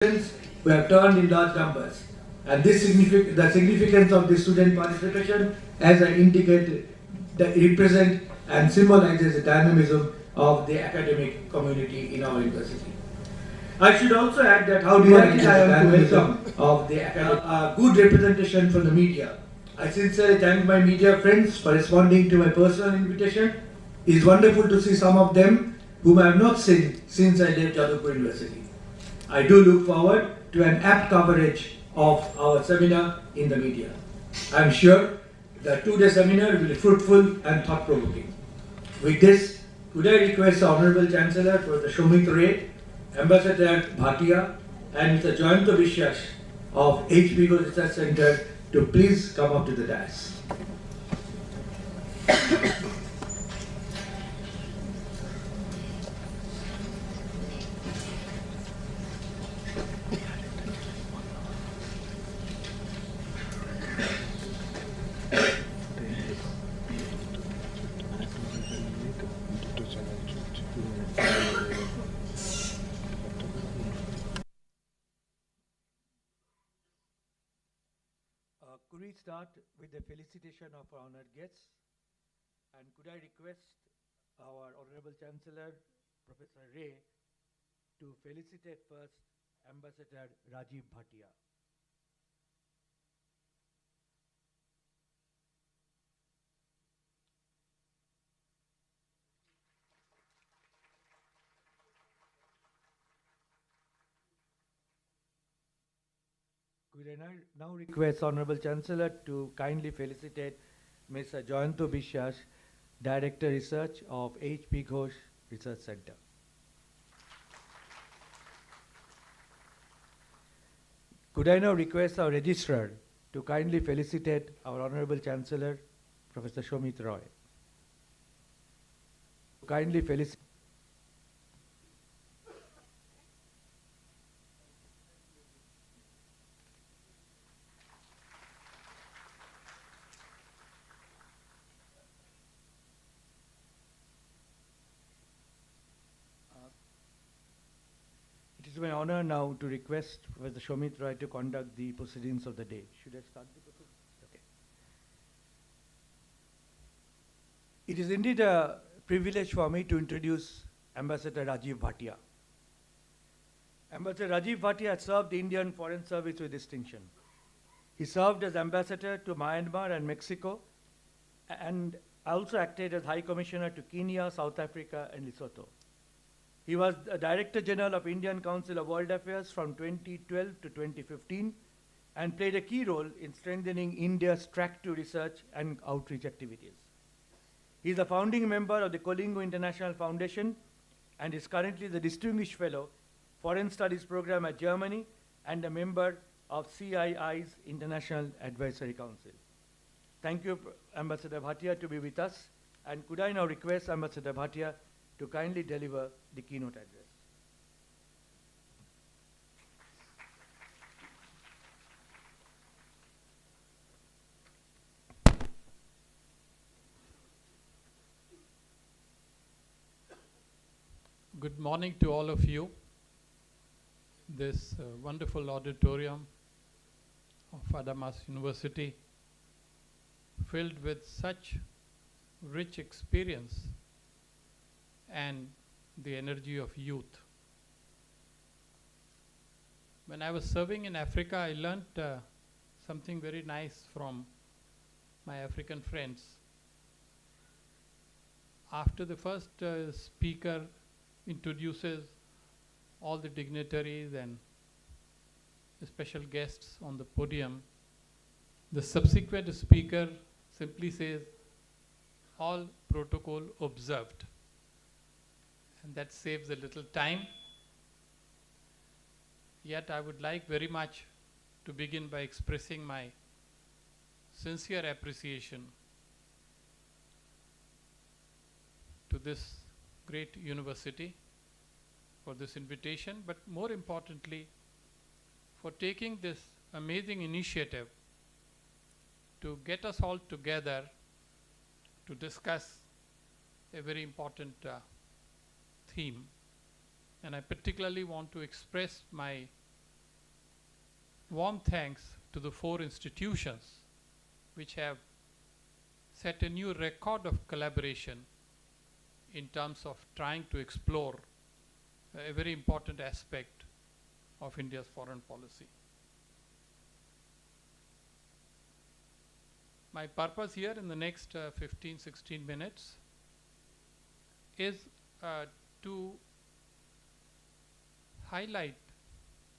students who have turned in large numbers. And the significance of this student participation, as I indicated, that represent and symbolizes the dynamism of the academic community in our university. I should also add that how delighted I am to welcome of the good representation from the media. I sincerely thank my media friends for responding to my personal invitation. It is wonderful to see some of them whom I have not seen since I left Jadavpur University. I do look forward to an apt coverage of our seminar in the media. I am sure the two-day seminar will be fruitful and thought-provoking. With this, could I request the Honorable Chancellor, Professor Shomit Ray, Ambassador Bhatia, and Mr. Jayanto Vishwas of HP Research Center to please come up to the dais. Could we start with the felicitation of our honored guests? And could I request our Honorable Chancellor, Professor Ray, to felicitate first Ambassador Rajiv Bhatia. Could I now request Honorable Chancellor to kindly felicitate Mr. Jayanto Vishwas, Director Research of HP Ghosh Research Center. Could I now request our Registrar to kindly felicitate our Honorable Chancellor, Professor Shomit Roy. Kindly felicitate. It is my honor now to request Professor Shomit Roy to conduct the proceedings of the day. Should I start the proceedings? Okay. It is indeed a privilege for me to introduce Ambassador Rajiv Bhatia. Ambassador Rajiv Bhatia has served the Indian Foreign Service with distinction. He served as ambassador to Myanmar and Mexico, and also acted as High Commissioner to Kenya, South Africa, and Lesotho. He was the Director General of Indian Council of World Affairs from 2012 to 2015 and played a key role in strengthening India's track to research and outreach activities. He is a founding member of the Kolingo International Foundation and is currently the Distinguished Fellow, Foreign Studies Program at Germany, and a member of CII's International Advisory Council. Thank you, Ambassador Bhatia, to be with us. And could I now request Ambassador Bhatia to kindly deliver the keynote address. Good morning to all of you. This wonderful auditorium of Adamas University, filled with such rich experience and the energy of youth. When I was serving in Africa, I learnt something very nice from my African friends. After the first speaker introduces all the dignitaries and the special guests on the podium, the subsequent speaker simply says, all protocol observed. And that saves a little time. Yet I would like very much to begin by expressing my sincere appreciation to this great university for this invitation, but more importantly, for taking this amazing initiative to get us all together to discuss a very important theme. And I particularly want to express my warm thanks to the four institutions which have set a new record of collaboration in terms of trying to explore a very important aspect of India's foreign policy. My purpose here in the next 15-16 minutes is to highlight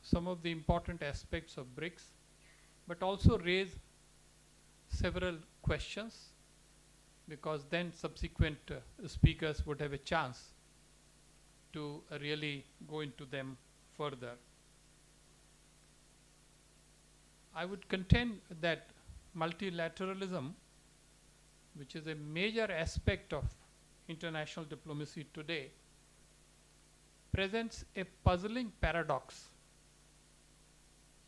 some of the important aspects of Brics, but also raise several questions, because then subsequent speakers would have a chance to really go into them further. I would contend that multilateralism, which is a major aspect of international diplomacy today, presents a puzzling paradox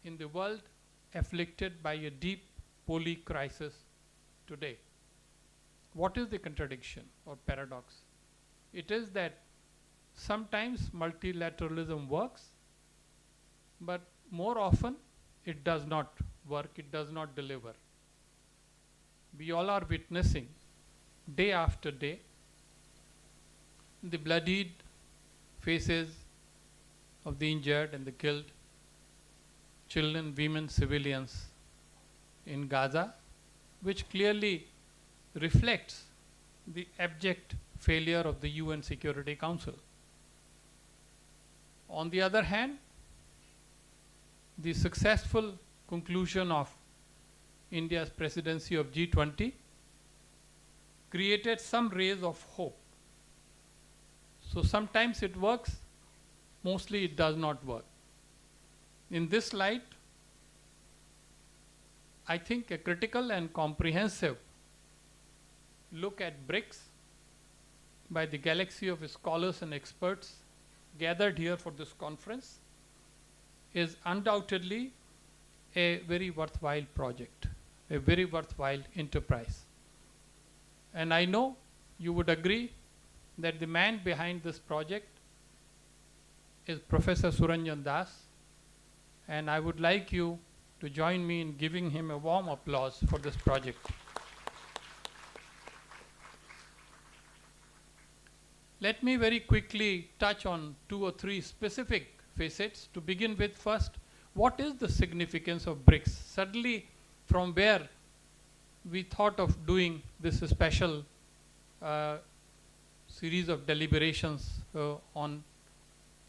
in the world afflicted by a deep poly crisis today. What is the contradiction or paradox? It is that sometimes multilateralism works, but more often it does not work, it does not deliver. We all are witnessing day after day the bloodied faces of the injured and the killed children, women, civilians in Gaza, which clearly reflects the abject failure of the UN Security Council. On the other hand, the successful conclusion of India's presidency of G20 created some rays of hope. So sometimes it works, mostly it does not work. In this light, I think a critical and comprehensive look at Brics by the galaxy of scholars and experts gathered here for this conference is undoubtedly a very worthwhile project, a very worthwhile enterprise. And I know you would agree that the man behind this project is Professor Suranjan Das, and I would like you to join me in giving him a warm applause for this project. Let me very quickly touch on 2 or 3 specific facets. To begin with, first, what is the significance of Brics? Suddenly, from where we thought of doing this special series of deliberations on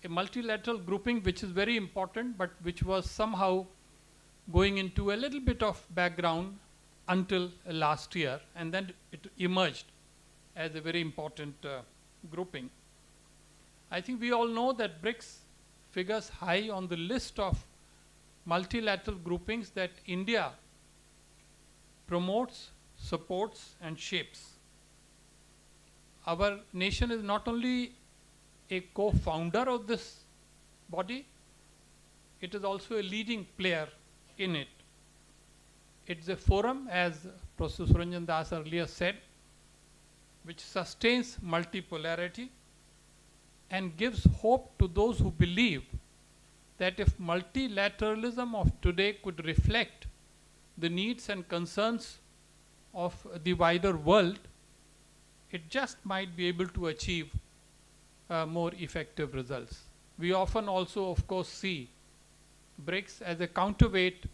a multilateral grouping, which is very important, but which was somehow going into a little bit of background until last year, and then it emerged as a very important grouping. I think we all know that Brics figures high on the list of multilateral groupings that India promotes, supports, and shapes. Our nation is not only a co-founder of this body, it is also a leading player in it. It's a forum, as Professor Suranjan Das earlier said, which sustains multipolarity and gives hope to those who believe that if multilateralism of today could reflect the needs and concerns of the wider world, it just might be able to achieve more effective results. We often also, of course, see Brics as a counterweight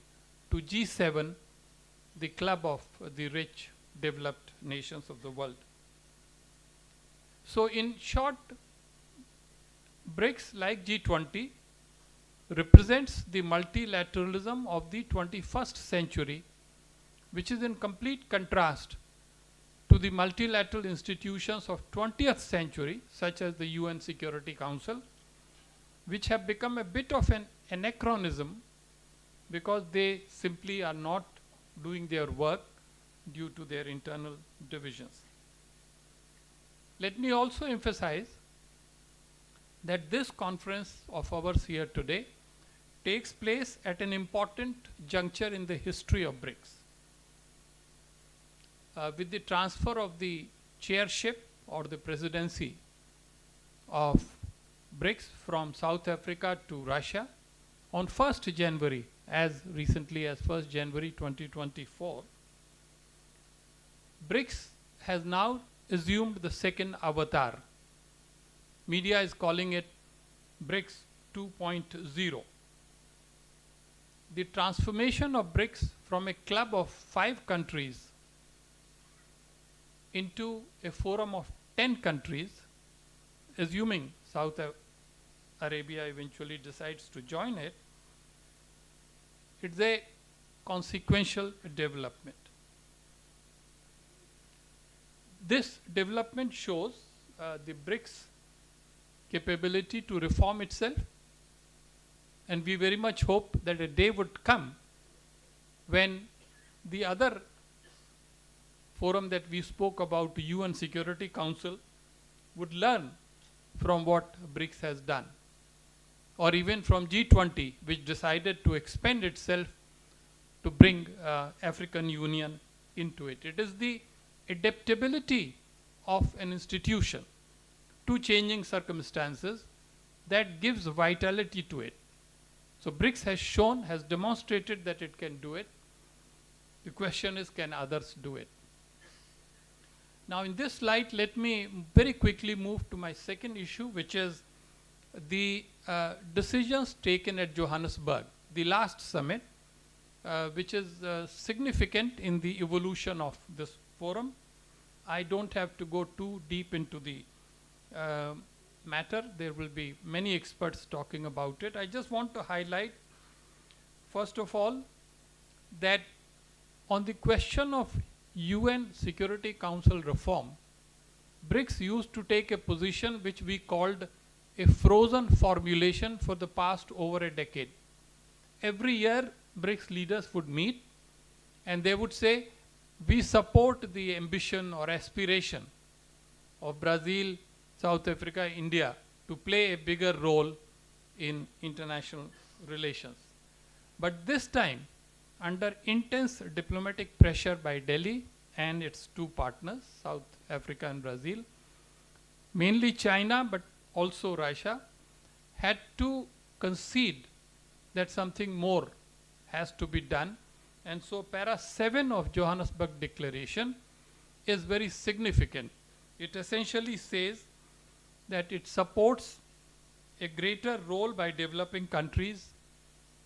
to G7, the club of the rich, developed nations of the world. So in short, Brics, like G20, represents the multilateralism of the 21st century, which is in complete contrast to the multilateral institutions of 20th century, such as the UN Security Council, which have become a bit of an anachronism because they simply are not doing their work due to their internal divisions. Let me also emphasize that this conference of ours here today takes place at an important juncture in the history of Brics. With the transfer of the chairship or the presidency of Brics from South Africa to Russia, On 1st January, as recently as 1st January 2024, BRICS has now assumed the second avatar. Media is calling it BRICS 2.0. The transformation of BRICS from a club of 5 countries into a forum of 10 countries, assuming Saudi Arabia eventually decides to join it, it's a consequential development. This development shows the BRICS capability to reform itself, and we very much hope that a day would come when the other forum that we spoke about, the UN Security Council, would learn from what BRICS has done, or even from G20, which decided to expand itself to bring African Union into it. It is the adaptability of an institution to changing circumstances that gives vitality to it. So BRICS has shown, has demonstrated that it can do it. The question is, can others do it? Now in this light, let me very quickly move to my second issue, which is the decisions taken at Johannesburg, the last summit, which is significant in the evolution of this forum. I don't have to go too deep into the matter. There will be many experts talking about it. I just want to highlight, first of all, that on the question of UN Security Council reform, BRICS used to take a position which we called a frozen formulation for the past over a decade. Every year, BRICS leaders would meet and they would say, we support the ambition or aspiration of Brazil, South Africa, India to play a bigger role in international relations. But this time, under intense diplomatic pressure by Delhi and its 2 partners, South Africa and Brazil, mainly China, but also Russia, had to concede that something more has to be done. And so para 7 of Johannesburg Declaration is very significant. It essentially says that it supports a greater role by developing countries,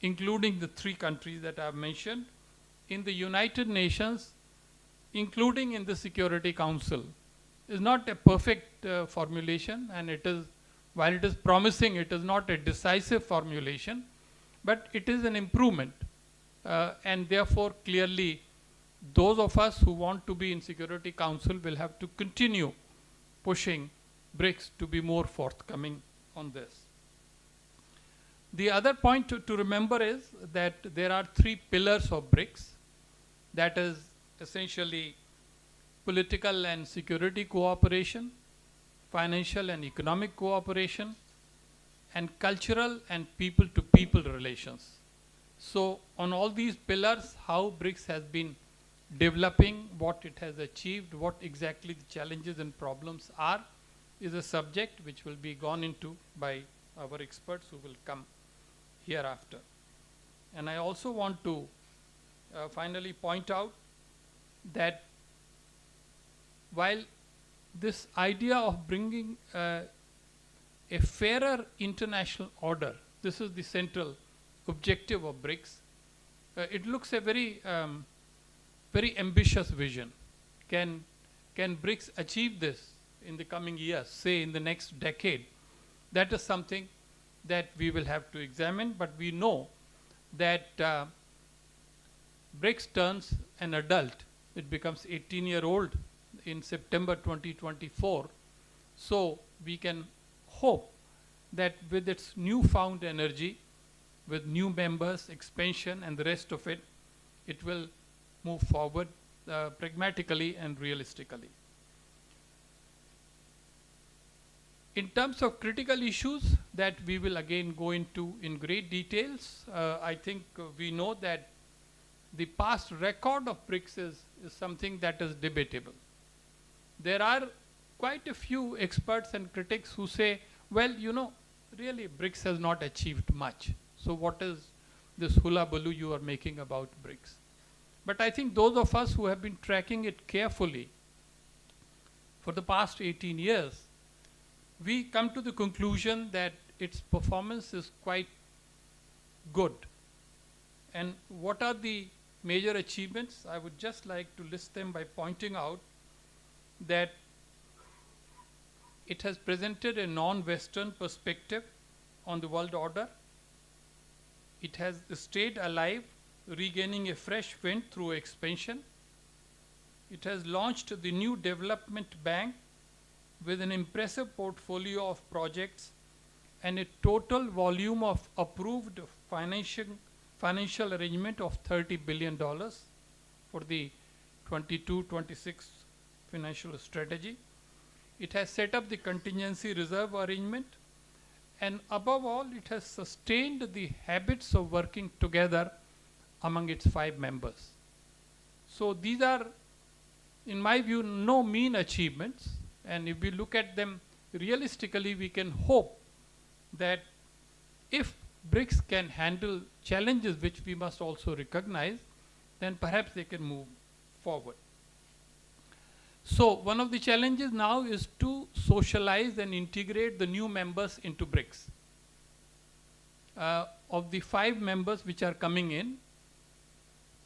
including the 3 countries that I have mentioned, in the United Nations, including in the Security Council. It's not a perfect formulation, and it is, while it is promising, it is not a decisive formulation, but it is an improvement. And therefore, clearly, those of us who want to be in Security Council will have to continue pushing BRICS to be more forthcoming on this. The other point to remember is that there are 3 pillars of BRICS. That is essentially political and security cooperation, financial and economic cooperation, and cultural and people-to-people relations. So on all these pillars, how BRICS has been developing, what it has achieved, what exactly the challenges and problems are, is a subject which will be gone into by our experts who will come hereafter. And I also want to finally point out that while this idea of bringing a fairer international order, this is the central objective of BRICS, it looks a very, very ambitious vision. Can BRICS achieve this in the coming years, say in the next decade? That is something that we will have to examine, but we know that BRICS turns an adult. It becomes 18-year-old in September 2024. So we can hope that with its newfound energy, with new members, expansion, and the rest of it, it will move forward pragmatically and realistically. In terms of critical issues that we will again go into in great details, I think we know that the past record of BRICS is something that is debatable. There are quite a few experts and critics who say, well, you know, really BRICS has not achieved much. So what is this hula baloo you are making about Brics? But I think those of us who have been tracking it carefully for the past 18 years, we come to the conclusion that its performance is quite good. And what are the major achievements? I would just like to list them by pointing out that it has presented a non-Western perspective on the world order. It has stayed alive, regaining a fresh wind through expansion. It has launched the new development bank with an impressive portfolio of projects and a total volume of approved financial arrangement of $30 billion for the 22-26 financial strategy. It has set up the contingency reserve arrangement, and above all, it has sustained the habits of working together among its 5 members. So these are, in my view, no mean achievements, and if we look at them realistically, we can hope that if Brics can handle challenges which we must also recognize, then perhaps they can move forward. So one of the challenges now is to socialize and integrate the new members into Brics. Of the 5 members which are coming in,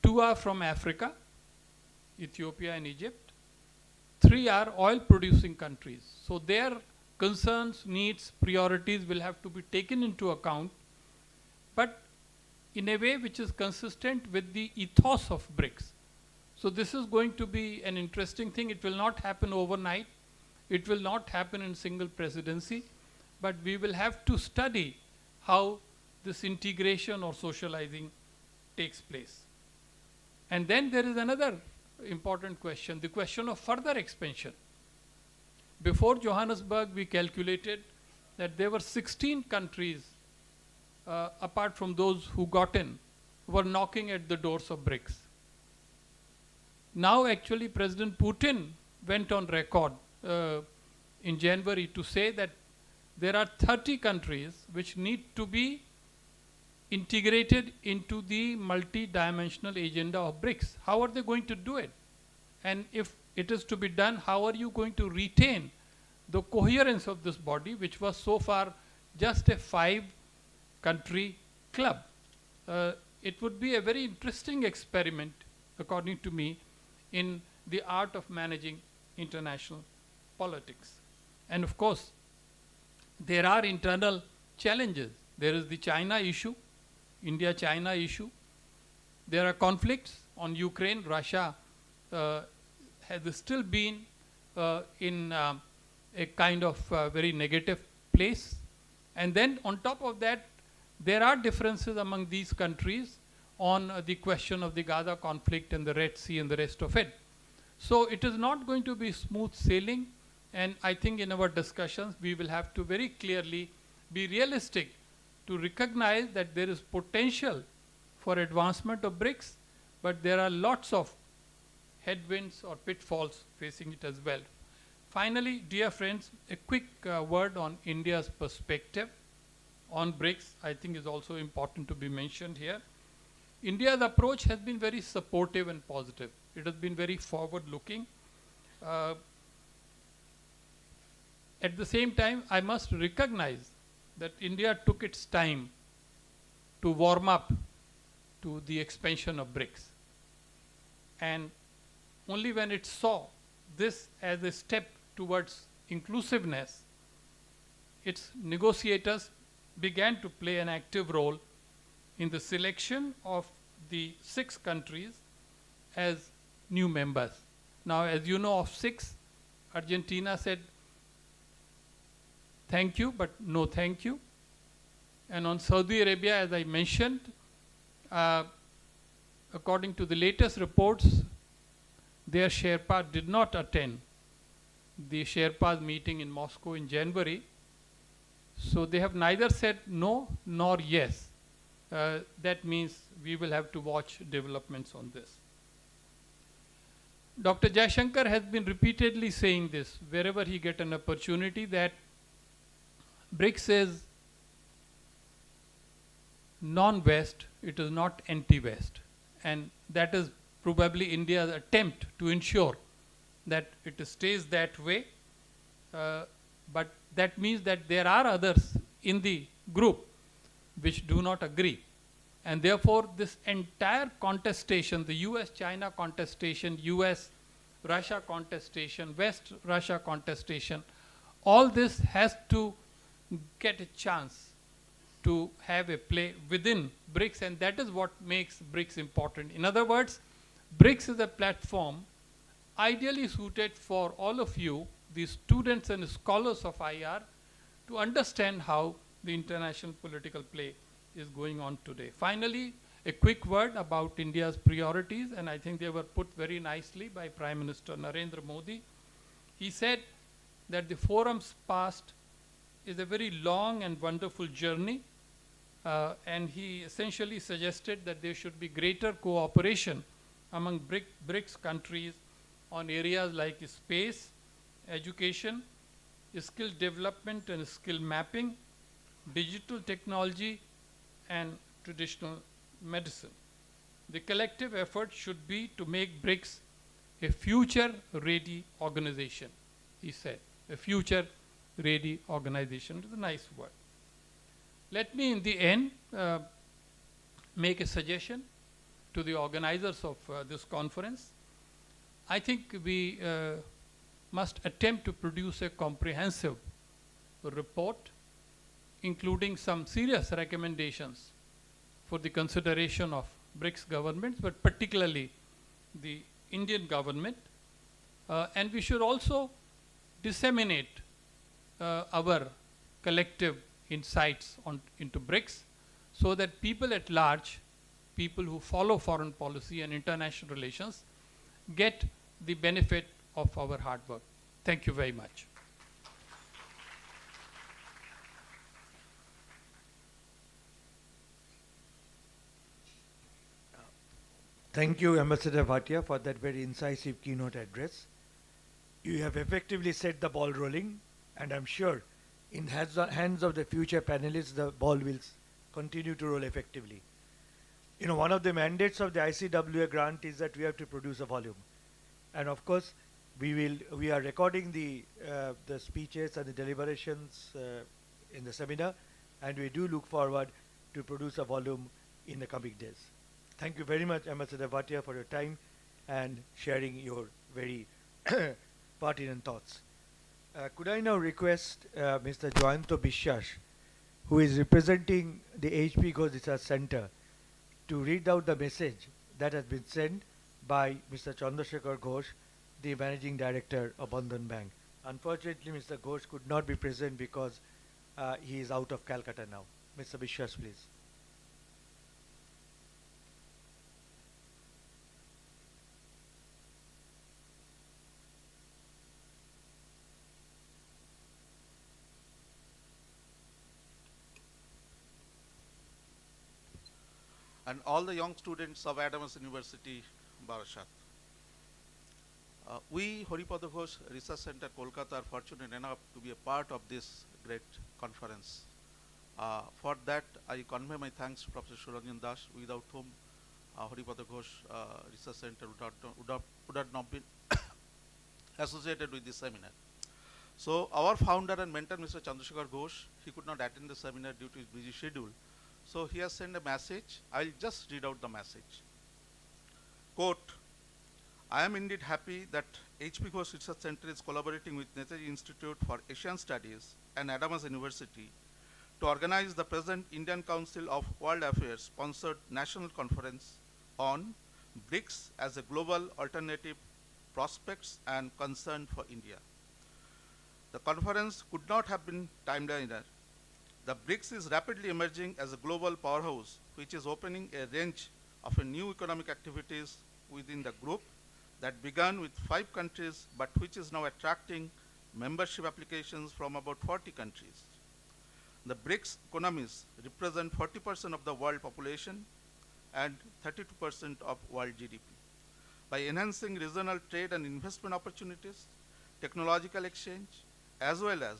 2 are from Africa, Ethiopia and Egypt. 3 are oil producing countries. So their concerns, needs, priorities will have to be taken into account, but in a way which is consistent with the ethos of Brics. So this is going to be an interesting thing. It will not happen overnight. It will not happen in single presidency, but we will have to study how this integration or socializing takes place. And then there is another important question, the question of further expansion. Before Johannesburg, we calculated that there were 16 countries, apart from those who got in, were knocking at the doors of Brics. Now actually President Putin went on record in January to say that there are 30 countries which need to be integrated into the multi-dimensional agenda of Brics. How are they going to do it? And if it is to be done, how are you going to retain the coherence of this body, which was so far just a 5-country club? It would be a very interesting experiment, according to me, in the art of managing international politics. And of course, there are internal challenges. There is the China issue, India-China issue. There are conflicts on Ukraine. Russia has still been in a kind of very negative place. And then on top of that, there are differences among these countries on the question of the Gaza conflict and the Red Sea and the rest of it. So it is not going to be smooth sailing, and I think in our discussions we will have to very clearly be realistic to recognize that there is potential for advancement of Brics, but there are lots of headwinds or pitfalls facing it as well. Finally, dear friends, a quick word on India's perspective on Brics, I think is also important to be mentioned here. India's approach has been very supportive and positive. It has been very forward-looking. At the same time, I must recognize that India took its time to warm up to the expansion of Brics. And only when it saw this as a step towards inclusiveness, its negotiators began to play an active role in the selection of the 6 countries as new members. Now, as you know, of 6, Argentina said thank you, but no thank you. And on Saudi Arabia, as I mentioned, according to the latest reports, their Sherpa did not attend the Sherpa's meeting in Moscow in January. So they have neither said no nor yes. That means we will have to watch developments on this. Dr. Jaishankar has been repeatedly saying this wherever he gets an opportunity, that Brics is non-West, it is not anti-West. And that is probably India's attempt to ensure that it stays that way. But that means that there are others in the group which do not agree. And therefore, this entire contestation, the US-China contestation, US-Russia contestation, West-Russia contestation, all this has to get a chance to have a play within Brics, and that is what makes Brics important. In other words, Brics is a platform ideally suited for all of you, the students and scholars of IR, to understand how the international political play is going on today. Finally, a quick word about India's priorities, and I think they were put very nicely by Prime Minister Narendra Modi. He said that the forum's past is a very long and wonderful journey, and he essentially suggested that there should be greater cooperation among Brics countries on areas like space, education, skill development and skill mapping, digital technology, and traditional medicine. The collective effort should be to make Brics a future-ready organization, he said. A future-ready organization is a nice word. Let me, in the end, make a suggestion to the organizers of this conference. I think we must attempt to produce a comprehensive report including some serious recommendations for the consideration of Brics governments, but particularly the Indian government. And we should also disseminate our collective insights into Brics so that people at large, people who follow foreign policy and international relations, get the benefit of our hard work. Thank you very much. Thank you, Ambassador Bhatia, for that very incisive keynote address. You have effectively set the ball rolling, and I'm sure in hands of the future panelists, the ball will continue to roll effectively. You know, one of the mandates of the ICWA grant is that we have to produce a volume. And of course, we are recording the speeches and the deliberations in the seminar, and we do look forward to produce a volume in the coming days. Thank you very much, Ambassador Bhatia, for your time and sharing your very pertinent thoughts. Could I now request Mr. Joyanto Bishwas, who is representing the HP Ghosh Research Center, to read out the message that has been sent by Mr. Chandrasekhar Ghosh, the Managing Director of Bandhan Bank. Unfortunately, Mr. Ghosh could not be present because he is out of Calcutta now. Mr. Bishwas, please. And all the young students of Adams University, Barashat. We, Haripada Ghosh Research Center, Kolkata, are fortunate enough to be a part of this great conference. For that, I convey my thanks to Professor Suranjan Das, without whom Haripada Ghosh Research Center would have not been associated with this seminar. So our founder and mentor, Mr. Chandrasekhar Ghosh, he could not attend the seminar due to his busy schedule. So he has sent a message. I'll just read out the message. Quote, I am indeed happy that HP Ghosh Research Center is collaborating with Netaji Institute for Asian Studies and Adams University to organize the present Indian Council of World Affairs sponsored national conference on Brics as a global alternative, prospects and concern for India. The conference could not have been timelier. The Brics is rapidly emerging as a global powerhouse, which is opening a range of new economic activities within the group that began with 5 countries, but which is now attracting membership applications from about 40 countries. The Brics economies represent 40% of the world population and 32% of world GDP. By enhancing regional trade and investment opportunities, technological exchange, as well as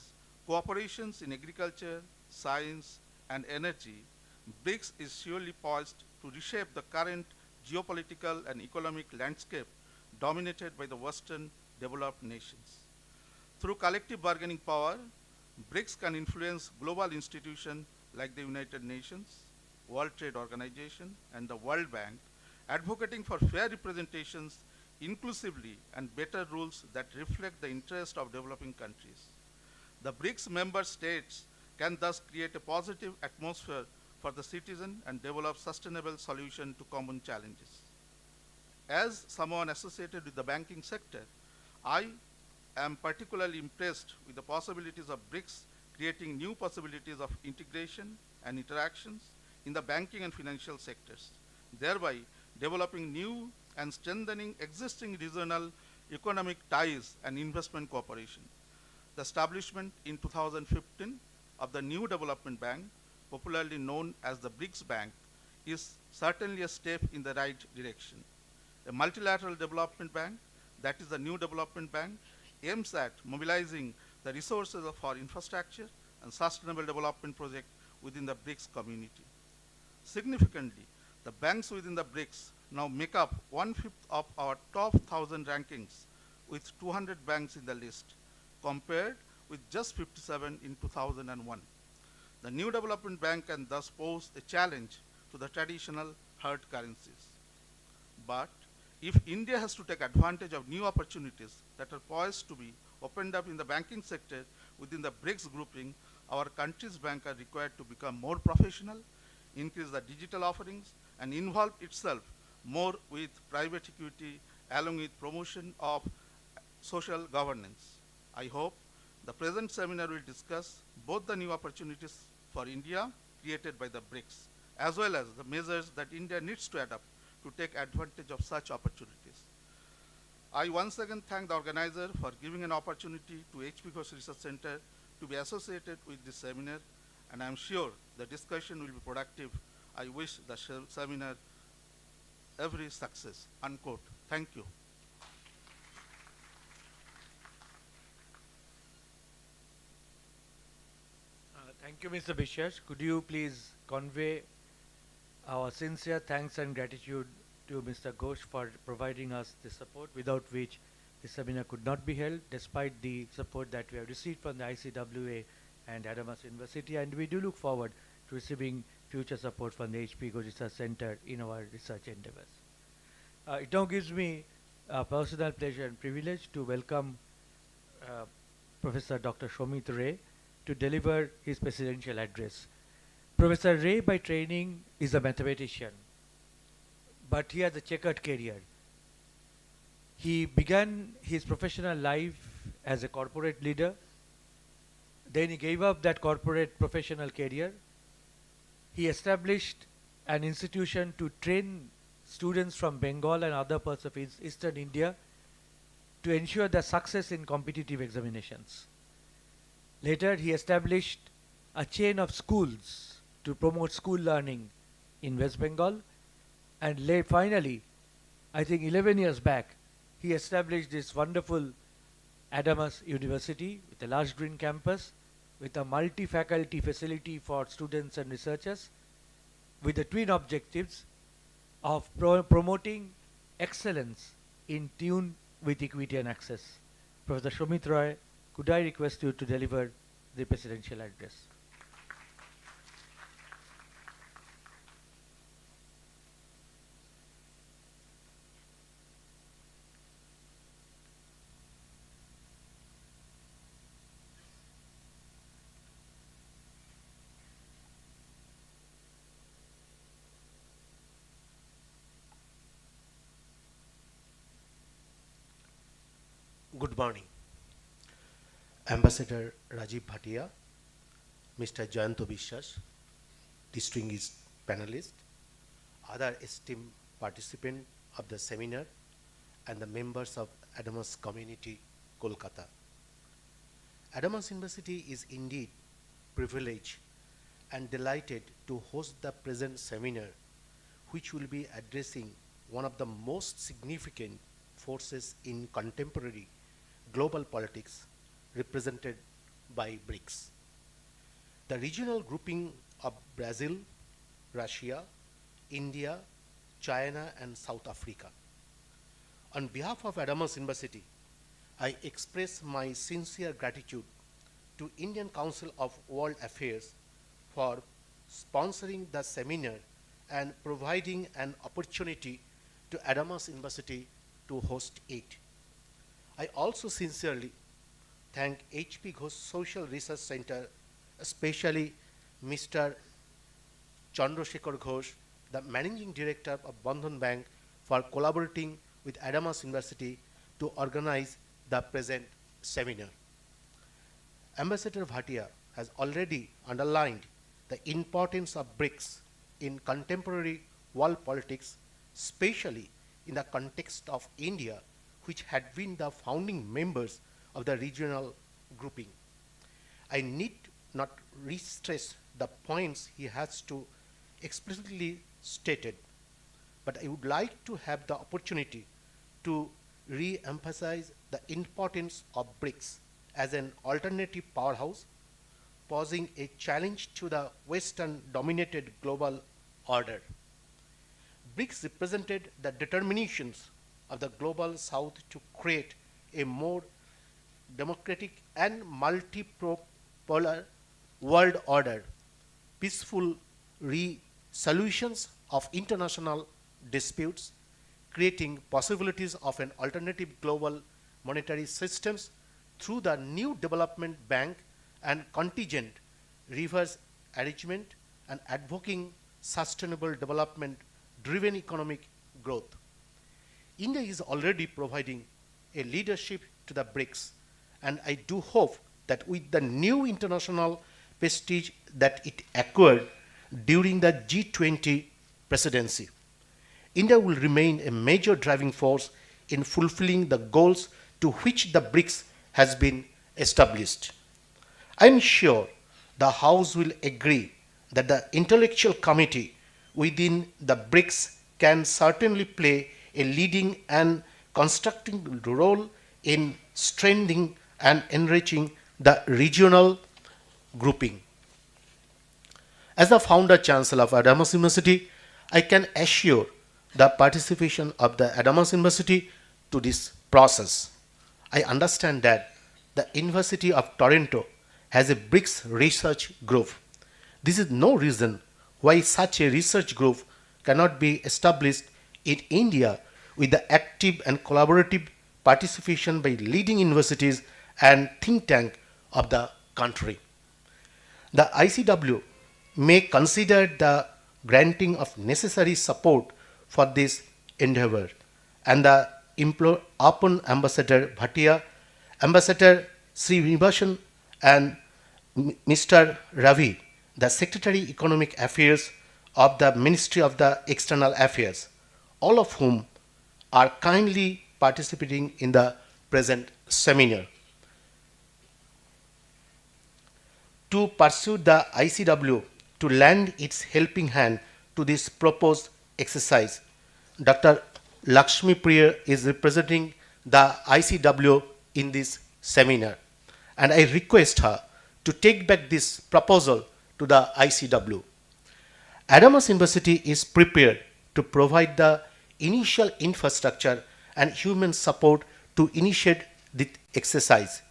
cooperations in agriculture, science, and energy, BRICS is surely poised to reshape the current geopolitical and economic landscape dominated by the Western developed nations. Through collective bargaining power, BRICS can influence global institutions like the United Nations, World Trade Organization, and the World Bank, advocating for fair representations inclusively and better rules that reflect the interest of developing countries. The BRICS member states can thus create a positive atmosphere for the citizen and develop sustainable solutions to common challenges. As someone associated with the banking sector, I am particularly impressed with the possibilities of BRICS creating new possibilities of integration and interactions in the banking and financial sectors, thereby developing new and strengthening existing regional economic ties and investment cooperation. The establishment in 2015 of the new development bank, popularly known as the BRICS Bank, is certainly a step in the right direction. A multilateral development bank, that is the new development bank, aims at mobilizing the resources for infrastructure and sustainable development projects within the BRICS community. Significantly, the banks within the BRICS now make up 1/5 of our top 1,000 rankings, with 200 banks in the list, compared with just 57 in 2001. The new development bank can thus pose a challenge to the traditional hard currencies. But if India has to take advantage of new opportunities that are poised to be opened up in the banking sector within the BRICS grouping, our country's banks are required to become more professional, increase the digital offerings, and involve itself more with private equity along with promotion of social governance. I hope the present seminar will discuss both the new opportunities for India created by the BRICS, as well as the measures that India needs to adopt to take advantage of such opportunities. I once again thank the organizer for giving an opportunity to HP Ghosh Research Center to be associated with this seminar, and I am sure the discussion will be productive. I wish the seminar every success, unquote. Thank you. Thank you, Mr. Biswas. Could you please convey our sincere thanks and gratitude to Mr. Ghosh for providing us the support, without which the seminar could not be held, despite the support that we have received from the ICWA and Adamas University, and we do look forward to receiving future support from the HP Ghosh Research Center in our research endeavors. It now gives me a personal pleasure and privilege to welcome Professor Dr. Shomit Ray to deliver his presidential address. Professor Ray by training is a mathematician, but he has a checkered career. He began his professional life as a corporate leader, then he gave up that corporate professional career. He established an institution to train students from Bengal and other parts of Eastern India to ensure their success in competitive examinations. Later, he established a chain of schools to promote school learning in West Bengal, and finally, I think 11 years back, he established this wonderful Adamas University with a large green campus, with a multi-faculty facility for students and researchers, with the twin objectives of promoting excellence in tune with equity and access. Professor Shomit Ray, could I request you to deliver the presidential address? Good morning. Ambassador Rajiv Bhatia, Mr. Jayanto Biswas, distinguished panelists, other esteemed participants of the seminar, and the members of Adamas Community, Kolkata. Adamas University is indeed privileged and delighted to host the present seminar, which will be addressing one of the most significant forces in contemporary global politics, represented by BRICS. The regional grouping of Brazil, Russia, India, China, and South Africa. On behalf of Adamas University, I express my sincere gratitude to Indian Council of World Affairs for sponsoring the seminar and providing an opportunity to Adamas University to host it. I also sincerely thank HP Ghosh Social Research Center, especially Mr. Chandrasekhar Ghosh, the Managing Director of Bandhan Bank, for collaborating with Adamas University to organize the present seminar. Ambassador Bhatia has already underlined the importance of Brics in contemporary world politics, especially in the context of India, which had been the founding members of the regional grouping. I need not re-stress the points he has to explicitly stated, but I would like to have the opportunity to re-emphasize the importance of Brics as an alternative powerhouse, posing a challenge to the Western-dominated global order. Brics represented the determinations of the global South to create a more democratic and multipolar world order, peaceful resolutions of international disputes, creating possibilities of an alternative global monetary systems through the new development bank and contingent reverse arrangement, and advocating sustainable development driven economic growth. India is already providing a leadership to the Brics, and I do hope that with the new international prestige that it acquired during the G20 presidency, India will remain a major driving force in fulfilling the goals to which the Brics has been established. I am sure the House will agree that the intellectual committee within the Brics can certainly play a leading and constructive role in strengthening and enriching the regional grouping. As the founder chancellor of Adamas University, I can assure the participation of the Adamas University to this process. I understand that the University of Toronto has a Brics research group. This is no reason why such a research group cannot be established in India with the active and collaborative participation by leading universities and think tank of the country. The ICW may consider the granting of necessary support for this endeavor, and the upon Ambassador Bhatia, Ambassador Srinivasan, and Mr. Ravi, the Secretary Economic Affairs of the Ministry of the External Affairs, all of whom are kindly participating in the present seminar. To pursue the ICW to lend its helping hand to this proposed exercise, Dr. Lakshmi Priya is representing the ICW in this seminar, and I request her to take back this proposal to the ICW. Adamas University is prepared to provide the initial infrastructure and human support to initiate the exercise.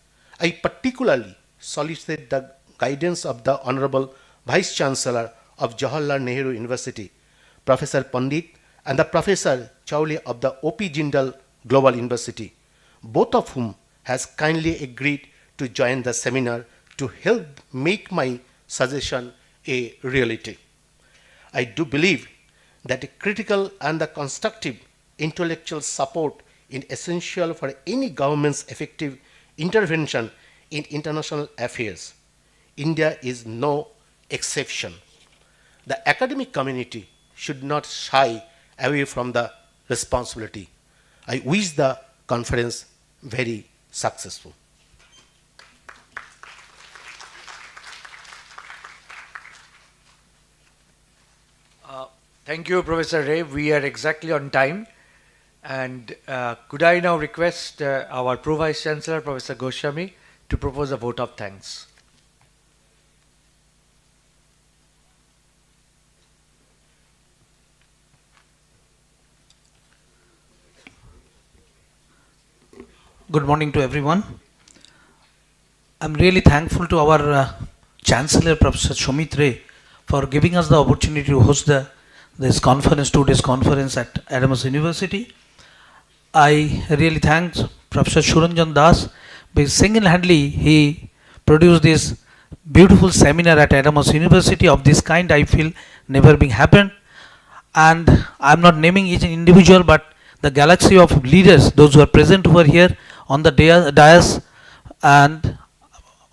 I particularly solicit the guidance of the Honorable Vice Chancellor of Jawaharlal Nehru University, Professor Pandit, and the Professor Chowle of the O.P. Jindal Global University, both of whom has kindly agreed to join the seminar to help make my suggestion a reality. I do believe that a critical and the constructive intellectual support is essential for any government's effective intervention in international affairs. India is no exception. The academic community should not shy away from the responsibility. I wish the conference very successful. Thank you, Professor Ray. We are exactly on time. And could I now request our Pro Vice Chancellor, Professor Goswami, to propose a vote of thanks. Good morning to everyone. I'm really thankful to our Chancellor, Professor Shomit Ray, for giving us the opportunity to host this conference, 2 days conference at Adams University. I really thank Professor Shuranjan Das because single-handedly he produced this beautiful seminar at Adams University of this kind. I feel never being happened, and I'm not naming each individual, but the galaxy of leaders, those who are present over here on the dais and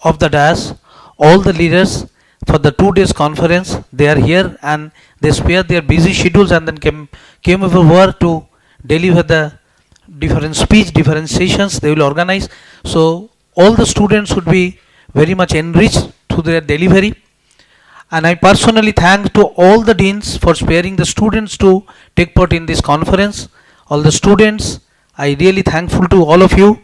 of the dais, all the leaders for the 2 days conference, they are here and they spare their busy schedules and then came over to deliver the different speech, different sessions they will organize. So all the students would be very much enriched to their delivery. And I personally thank to all the deans for sparing the students to take part in this conference. All the students, I really thankful to all of you.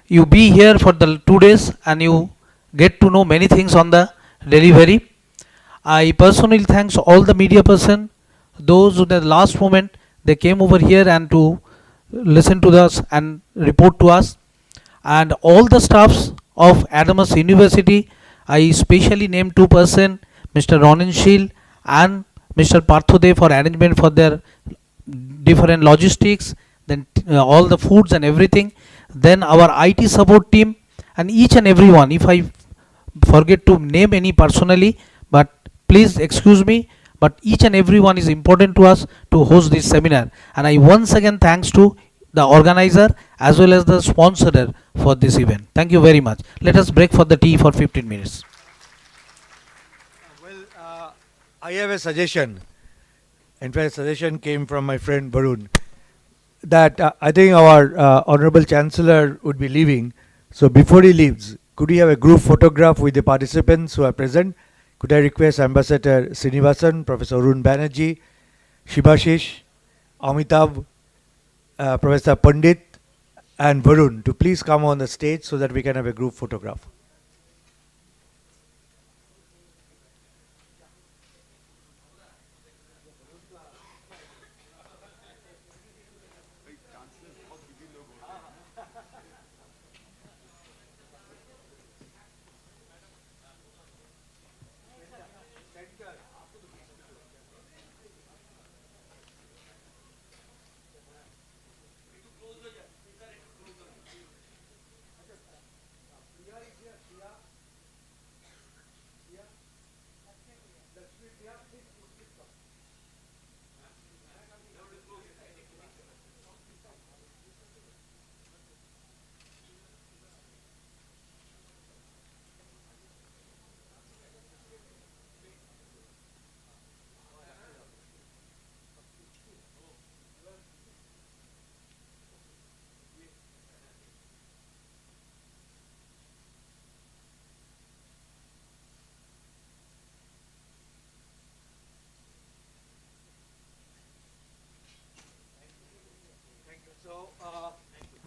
You be here for the 2 days and you get to know many things on the delivery. I personally thanks all the media person, those who the last moment they came over here and to listen to us and report to us, and all the staffs of Adams University. I specially name 2 person, Mr. Ronan Sheel and Mr. Parthode for arrangement for their different logistics, then all the foods and everything. Then our IT support team and each and everyone. If I forget to name any personally, but please excuse me. But each and everyone is important to us to host this seminar. And I once again thanks to the organizer as well as the sponsor for this event. Thank you very much. Let us break for the tea for 15 minutes. I have a suggestion. In fact, a suggestion came from my friend Varun that I think our Honorable Chancellor would be leaving. So before he leaves, could we have a group photograph with the participants who are present? Could I request Ambassador Srinivasan, Professor Arun Banerjee, Shibashish, Amitabh, Professor Pandit, and Varun to please come on the stage so that we can have a group photograph.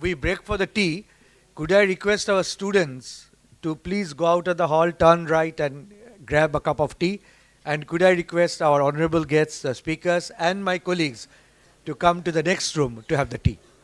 We break for the tea. Could I request our students to please go out of the hall, turn right and grab a cup of tea? And could I request our honorable guests, the speakers and my colleagues to come to the next room to have the tea?